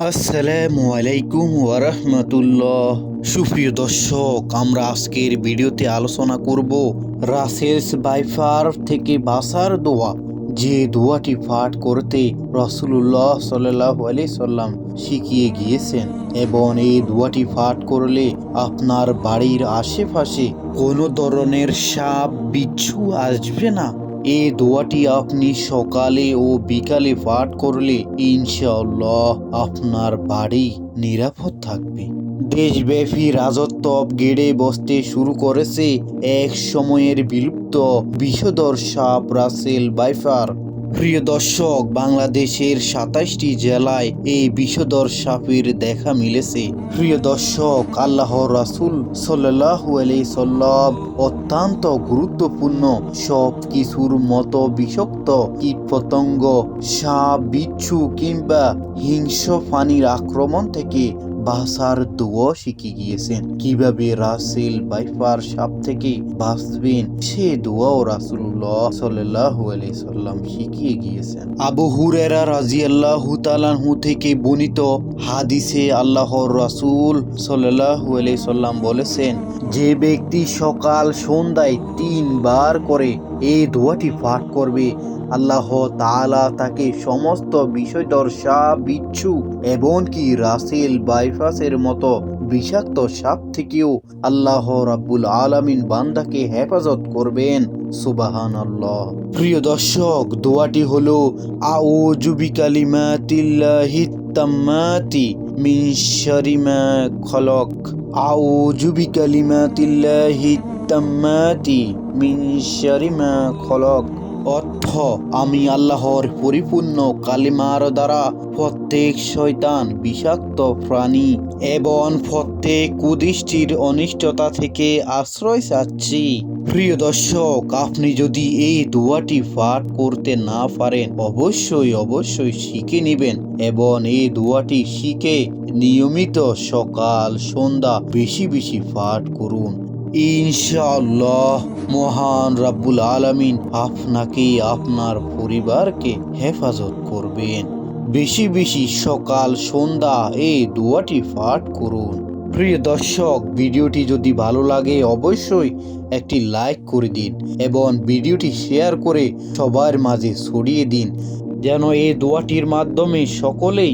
আসসালামু আলাইকুম ওয়া রাহমাতুল্লাহ। সুপ্রিয় দর্শক, আমরা আজকের ভিডিওতে আলোচনা করব রাসেলস বাইফার থেকে বাঁচার দোয়া। যে দোয়াটি পাঠ করতে রাসূলুল্লাহ সাল্লাল্লাহু আলাইহি সাল্লাম শিখিয়ে গিয়েছেন, এবং এই দোয়াটি পাঠ করলে আপনার বাড়ির আশেপাশে কোনো ধরনের সাপ বিচ্ছু আসবে না। এই দোয়াটি আপনি সকালে ও বিকালে পাঠ করলে ইনশাআল্লাহ আপনার বাড়ি নিরাপদ থাকবে। দেশব্যাপী রাজত্ব গেড়ে বসতে শুরু করেছে এক সময়ের বিলুপ্ত বিষধর সাপ রাসেল বাইফার। প্রিয় দর্শক, বাংলাদেশের ২৭টি জেলায় এই বিষধর সাপের দেখা মিলেছে। প্রিয় দর্শক, আল্লাহর রাসূল সাল্লাল্লাহু আলাইহি সাল্লাম অত্যন্ত গুরুত্বপূর্ণ সব কিছুর মতো বিষাক্ত কীটপতঙ্গ, সাপ, বিচ্ছু কিংবা হিংস্র প্রাণীর আক্রমণ থেকে বাঁচার দোয়া শিখে গিয়েছেন। কিভাবে রাসেল বাইফার সাপ থেকে বাঁচবেন সে দোয়াও রাসূলুল্লাহ সাল্লাল্লাহু আলাইহি সাল্লাম শিখিয়ে গিয়েছেন। আবু হুরায়রা রাদিয়াল্লাহু তাআলা আনহু থেকে বর্ণিত হাদিসে আল্লাহর রাসূল সাল্লাল্লাহু আলাইহি সাল্লাম বলেছেন, যে ব্যক্তি সকাল সন্ধ্যায় ৩ বার করে এই দোয়াটি পাঠ করবে, আল্লাহ তাআলা তাকে সমস্ত বিষধর সাপ, বিচ্ছু এমনকি রাসেল বাইফাসের মতো বিষাক্ত সাপ থেকেও আল্লাহ রাব্বুল আলামিন বান্দাকে হেফাজত করবেন। সুবহানাল্লাহ। প্রিয় দর্শক, দোয়াটি হলো আউযু বিকালিমাতিল্লাহিত তাম্মাতি মিন শাররি মা খলক। আউযু বিকালিমাতিল্লাহিত তাম্মাতি মিন শাররি মা খলক। অর্থ, আমি আল্লাহর পরিপূর্ণ কালিমার দ্বারা প্রত্যেক শয়তান, বিষাক্ত প্রাণী এবং প্রত্যেক কুদৃষ্টির অনিষ্টতা থেকে আশ্রয় চাচ্ছি। প্রিয় দর্শক, আপনি যদি এই দোয়াটি পাঠ করতে না পারেন অবশ্যই শিখে নেবেন, এবং এই দোয়াটি শিখে নিয়মিত সকাল সন্ধ্যা বেশি বেশি পাঠ করুন। ইনশাআল্লাহ মহান রাব্বুল আলামিন আপনাকে আপনার পরিবারকে হেফাজত করবেন। বেশি বেশি সকাল সন্ধ্যা এই দোয়াটি পাঠ করুন। প্রিয় দর্শক, ভিডিওটি যদি ভালো লাগে অবশ্যই একটি লাইক করে দিন এবং ভিডিওটি শেয়ার করে সবার মাঝে ছড়িয়ে দিন, যেন এই দোয়াটির মাধ্যমে সকলেই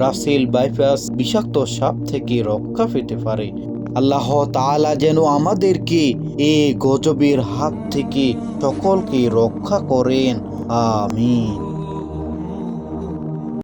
রাসেল বাইফাস বিষাক্ত সাপ থেকে রক্ষা পেতে পারে। আল্লাহ তাআলা যেন আমাদেরকে এই গজবের হাত থেকে সকলকে রক্ষা করেন। আমিন।